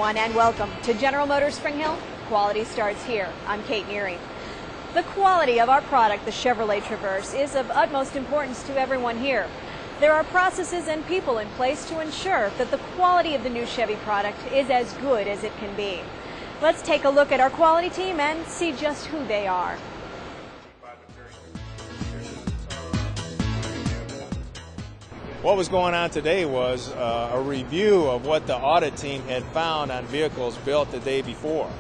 everyone, and welcome to General Motors Spring Hill. Quality starts here. I'm Kate Neary. The quality of our product, the Chevrolet Traverse, is of utmost importance to everyone here. There are processes and people in place to ensure that the quality of the new Chevy product is as good as it can be. Let's take a look at our quality team and see just who they are. What was going on today was a review of what the audit team had found on vehicles built the day before.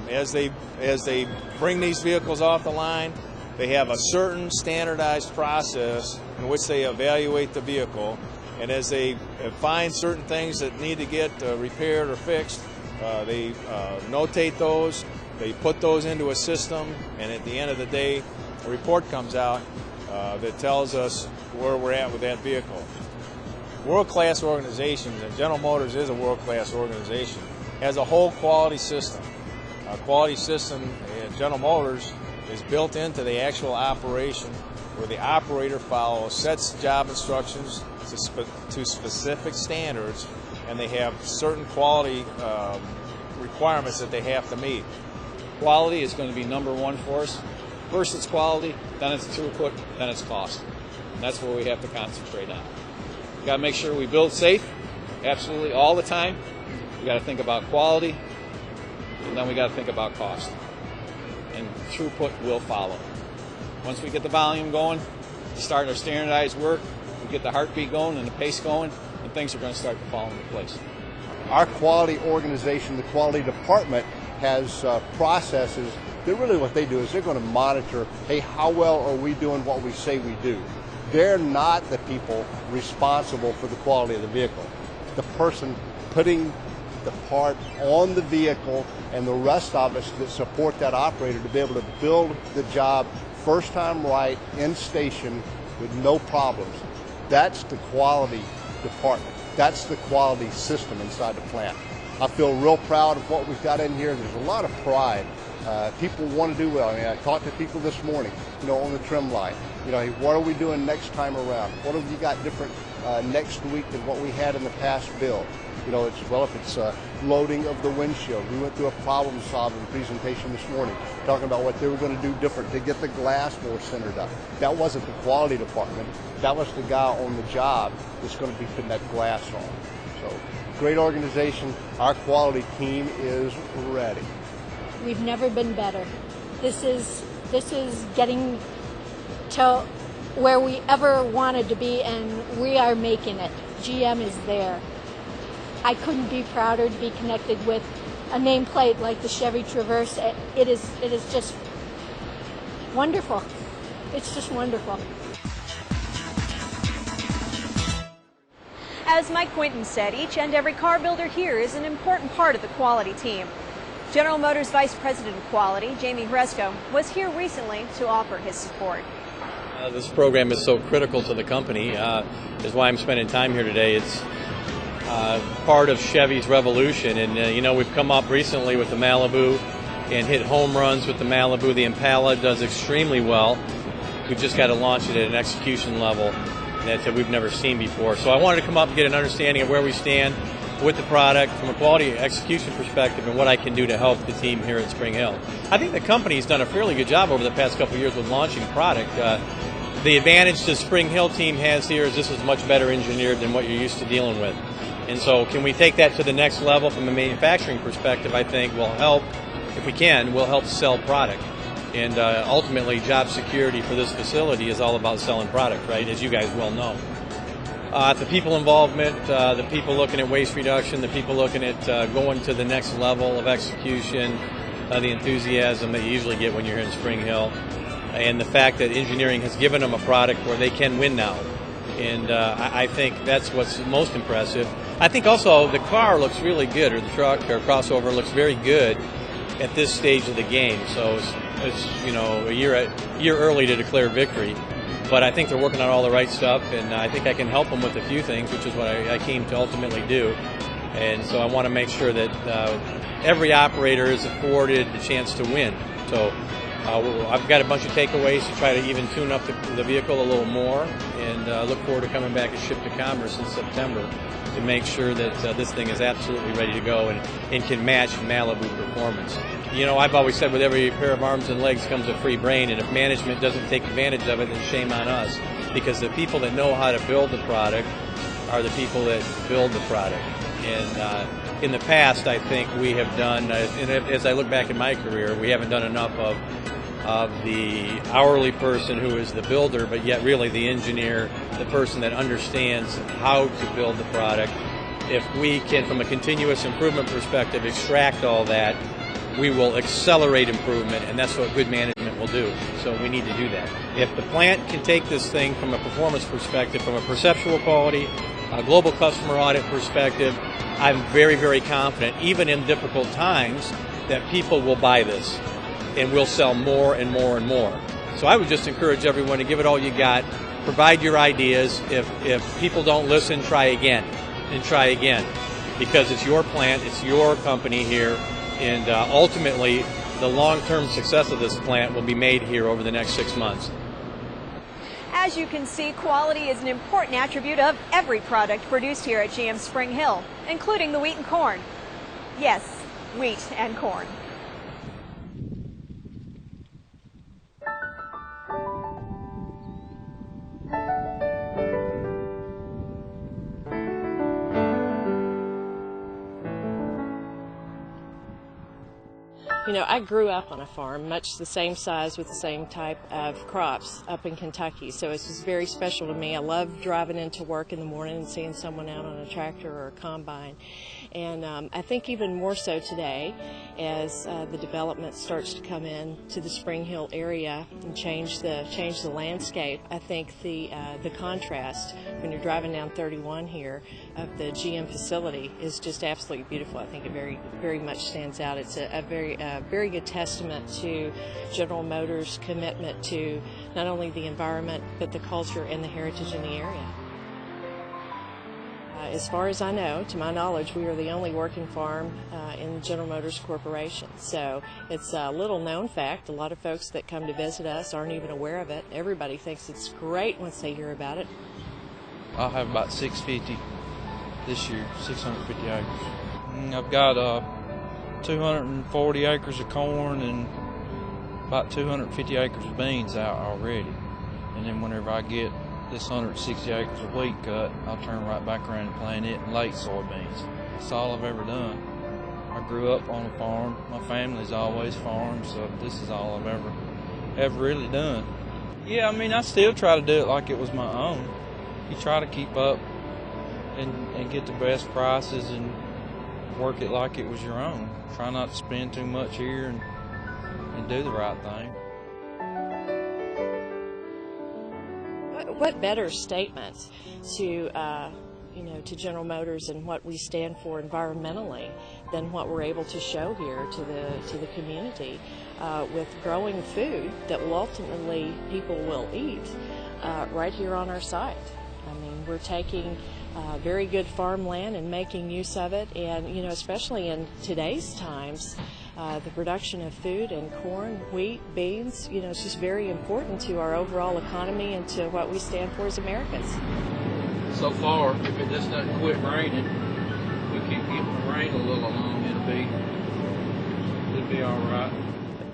As they bring these vehicles off the line, they have a certain standardized process in which they evaluate the vehicle, and as they find certain things that need to get repaired or fixed, they notate those, they put those into a system, and at the end of the day, a report comes out that tells us where we're at with that vehicle. World-class organizations, and General Motors is a world-class organization, has a whole quality system. A quality system at General Motors is built into the actual operation, where the operator follows sets job instructions to specific standards, and they have certain quality requirements that they have to meet. Quality is going to be number one for us. First it's quality, then it's throughput, then it's cost. And that's where we have to concentrate on. We've got to make sure we build safe, absolutely all the time. We've got to think about quality, and then we got to think about cost. And throughput will follow. Once we get the volume going, we start our standardized work, we get the heartbeat going and the pace going, and things are going to start to fall into place. Our quality organization, the quality department, has processes that really what they do is they're going to monitor, hey, how well are we doing what we say we do? They're not the people responsible for the quality of the vehicle. The person putting the part on the vehicle and the rest of us that support that operator to be able to build the job first time right, in station, with no problems. That's the quality department. That's the quality system inside the plant. I feel real proud of what we've got in here. There's a lot of pride. People want to do well. I mean, I talked to people this morning, on the trim line. Hey, what are we doing next time around? What have you got different next week than what we had in the past build? If it's loading of the windshield. We went through a problem-solving presentation this morning, talking about what they were going to do different to get the glass more centered up. That wasn't the quality department. That was the guy on the job that's going to be putting that glass on. So, great organization. Our quality team is ready. We've never been better. This is getting to where we ever wanted to be, and we are making it. GM is there. I couldn't be prouder to be connected with a nameplate like the Chevy Traverse. It is just wonderful. It's just wonderful. As Mike Quinton said, each and every car builder here is an important part of the quality team. General Motors Vice President of Quality, Jamie Hresco, was here recently to offer his support. This program is so critical to the company, is why I'm spending time here today. It's part of Chevy's revolution, and we've come up recently with the Malibu and hit home runs with the Malibu. The Impala does extremely well. We've just got to launch it at an execution level that we've never seen before. So I wanted to come up and get an understanding of where we stand with the product from a quality execution perspective and what I can do to help the team here at Spring Hill. I think the company's done a fairly good job over the past couple of years with launching product. The advantage the Spring Hill team has here is this is much better engineered than what you're used to dealing with. And so can we take that to the next level from a manufacturing perspective, I think will help, if we can, will help sell product. And ultimately, job security for this facility is all about selling product, right, as you guys well know. The people involvement, the people looking at waste reduction, the people looking at going to the next level of execution, the enthusiasm that you usually get when you're here in Spring Hill, and the fact that engineering has given them a product where they can win now. And I think that's what's most impressive. I think also the car looks really good, or the truck or crossover looks very good at this stage of the game. So it's a year early to declare victory. But I think they're working on all the right stuff, and I think I can help them with a few things, which is what I came to ultimately do. And so I want to make sure that every operator is afforded the chance to win. So I've got a bunch of takeaways to try to even tune up the vehicle a little more, and look forward to coming back and ship to Commerce in September to make sure that this thing is absolutely ready to go and can match Malibu performance. You know, I've always said with every pair of arms and legs comes a free brain, and if management doesn't take advantage of it, then shame on us, because the people that know how to build the product are the people that build the product. And in the past, I think we have done, and as I look back in my career, we haven't done enough of the hourly person who is the builder, but yet really the engineer, the person that understands how to build the product. If we can, from a continuous improvement perspective, extract all that, we will accelerate improvement, and that's what good management will do. So we need to do that. If the plant can take this thing from a performance perspective, from a perceptual quality, a global customer audit perspective, I'm very, very confident, even in difficult times, that people will buy this and we'll sell more and more and more. So I would just encourage everyone to give it all you got, provide your ideas. If people don't listen, try again and try again, because it's your plant, it's your company here, and ultimately the long-term success of this plant will be made here over the next 6 months. As you can see, quality is an important attribute of every product produced here at GM Spring Hill, including the wheat and corn. Yes, wheat and corn. You know, I grew up on a farm, much the same size with the same type of crops up in Kentucky, so it's just very special to me. I love driving into work in the morning and seeing someone out on a tractor or a combine. And I think even more so today, as the development starts to come in to the Spring Hill area and change the landscape, I think the contrast when you're driving down 31 here of the GM facility is just absolutely beautiful. I think it very, very much stands out. It's a very good testament to General Motors' commitment to not only the environment but the culture and the heritage in the area. As far as I know, to my knowledge, we are the only working farm in General Motors Corporation. So it's a little known fact. A lot of folks that come to visit us aren't even aware of it. Everybody thinks it's great once they hear about it. I'll have about 650 this year, 650 acres. I've got 240 acres of corn and about 250 acres of beans out already. And then whenever I get this 160 acres of wheat cut, I'll turn right back around and plant it in late soybeans. That's all I've ever done. I grew up on a farm. My family's always farmed, so this is all I've ever really done. Yeah, I mean, I still try to do it like it was my own. You try to keep up and get the best prices and work it like it was your own. Try not to spend too much here and do the right thing. What better statement to to General Motors and what we stand for environmentally than what we're able to show here to the community with growing food that will ultimately people will eat right here on our site. I mean, we're taking very good farmland and making use of it, and especially in today's times, the production of food and corn, wheat, beans, it's just very important to our overall economy and to what we stand for as Americans. So far, if it just doesn't quit raining, we keep getting the rain a little along, it'll be all right.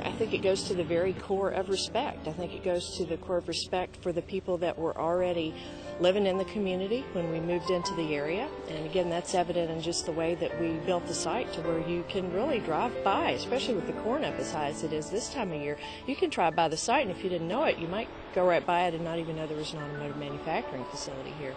I think it goes to the very core of respect. I think it goes to the core of respect for the people that were already living in the community when we moved into the area. And again, that's evident in just the way that we built the site to where you can really drive by, especially with the corn up as high as it is this time of year. You can drive by the site, and if you didn't know it, you might go right by it and not even know there was an automotive manufacturing facility here.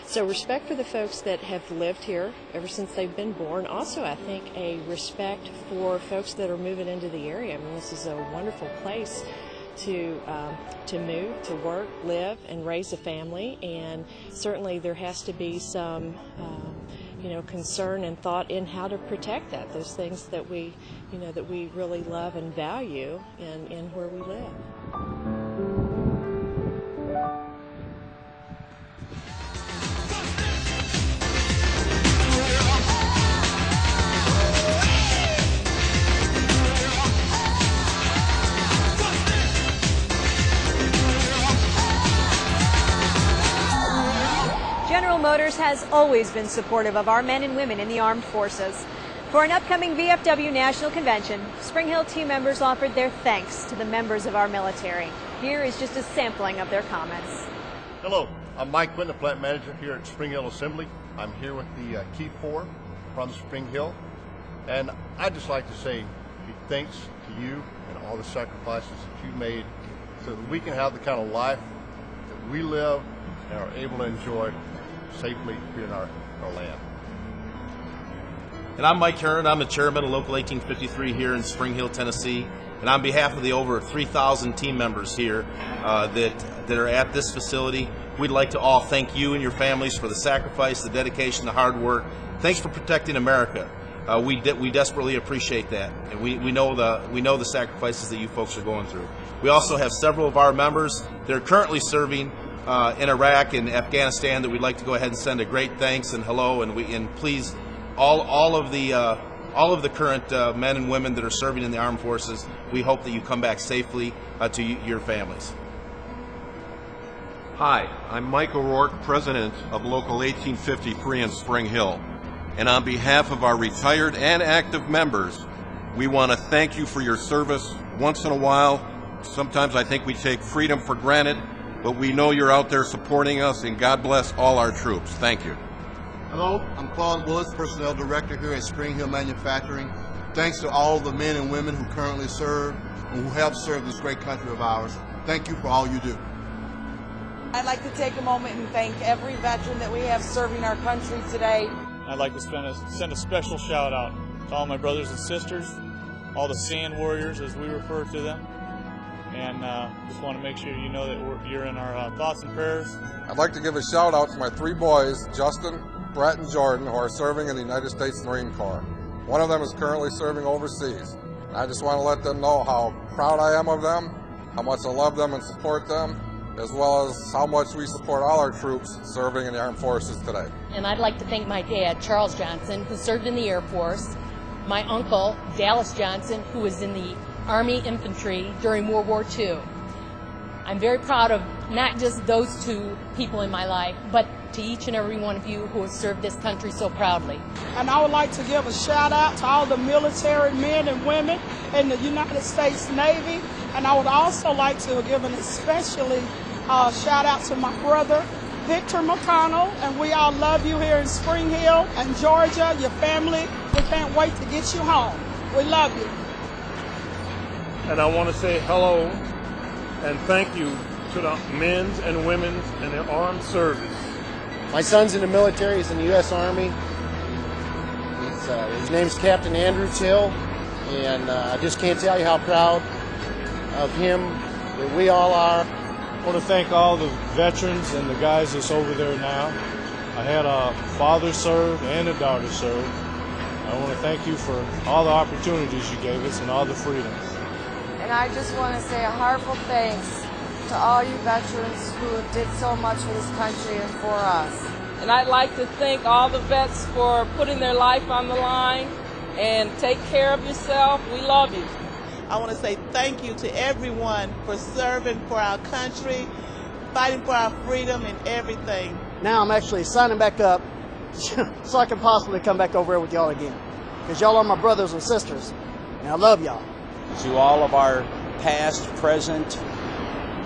So respect for the folks that have lived here ever since they've been born. Also, I think a respect for folks that are moving into the area. I mean, this is a wonderful place to move, to work, live, and raise a family. And certainly there has to be some, concern and thought in how to protect that. Those things that we really love and value in where we live. Motors has always been supportive of our men and women in the armed forces. For an upcoming VFW National Convention, Spring Hill team members offered their thanks to the members of our military. Here is just a sampling of their comments. Hello, I'm Mike Quinn, the plant manager here at Spring Hill Assembly. I'm here with the Key 4 from Spring Hill, and I'd just like to say thanks to you and all the sacrifices that you made so that we can have the kind of life that we live and are able to enjoy safely here in our land. And I'm Mike Hearn. I'm the chairman of Local 1853 here in Spring Hill, Tennessee. And on behalf of the over 3,000 team members here that are at this facility, we'd like to all thank you and your families for the sacrifice, the dedication, the hard work. Thanks for protecting America. We desperately appreciate that, and we know the sacrifices that you folks are going through. We also have several of our members that are currently serving in Iraq and Afghanistan that we'd like to go ahead and send a great thanks and hello, and please, all of the current men and women that are serving in the armed forces, we hope that you come back safely to your families. Hi, I'm Mike O'Rourke, president of Local 1853 in Spring Hill. And on behalf of our retired and active members, we want to thank you for your service. Once in a while, sometimes I think we take freedom for granted, but we know you're out there supporting us, and God bless all our troops. Thank you. Hello, I'm Claude Willis, Personnel Director here at Spring Hill Manufacturing. Thanks to all of the men and women who currently serve and who help serve this great country of ours. Thank you for all you do. I'd like to take a moment and thank every veteran that we have serving our country today. I'd like to send a special shout out to all my brothers and sisters, all the sand warriors as we refer to them, and just want to make sure you know that you're in our thoughts and prayers. I'd like to give a shout out to my 3 boys, Justin, Brett, and Jordan, who are serving in the United States Marine Corps. One of them is currently serving overseas. I just want to let them know how proud I am of them, how much I love them and support them, as well as how much we support all our troops serving in the armed forces today. And I'd like to thank my dad, Charles Johnson, who served in the Air Force, my uncle, Dallas Johnson, who was in the Army Infantry during World War II. I'm very proud of not just those 2 people in my life, but to each and every one of you who has served this country so proudly. And I would like to give a shout out to all the military men and women in the United States Navy. And I would also like to give an especially shout out to my brother, Victor McConnell. And we all love you here in Spring Hill and Georgia, your family. We can't wait to get you home. We love you. And I want to say hello and thank you to the men's and women's in the armed service. My son's in the military. He's in the U.S. Army. His name's Captain Andrew Till, and I just can't tell you how proud of him that we all are. I want to thank all the veterans and the guys that's over there now. I had a father serve and a daughter serve. I want to thank you for all the opportunities you gave us and all the freedoms. And I just want to say a heartfelt thanks to all you veterans who did so much for this country and for us. And I'd like to thank all the vets for putting their life on the line, and take care of yourself. We love you. I want to say thank you to everyone for serving for our country, fighting for our freedom and everything. Now I'm actually signing back up so I can possibly come back over here with y'all again. Because y'all are my brothers and sisters, and I love y'all. To all of our past, present,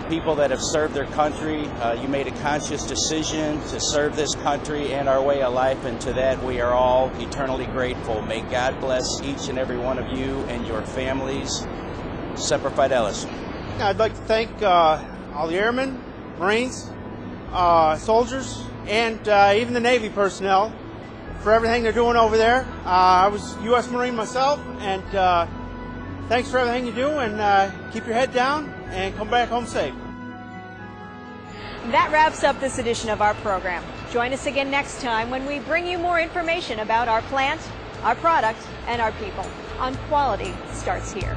people that have served their country, you made a conscious decision to serve this country and our way of life, and to that we are all eternally grateful. May God bless each and every one of you and your families. Semper Fidelis. I'd like to thank all the airmen, Marines, soldiers, and even the Navy personnel for everything they're doing over there. I was U.S. Marine myself, and thanks for everything you do, and keep your head down and come back home safe. That wraps up this edition of our program. Join us again next time when we bring you more information about our plant, our product, and our people on Quality Starts Here.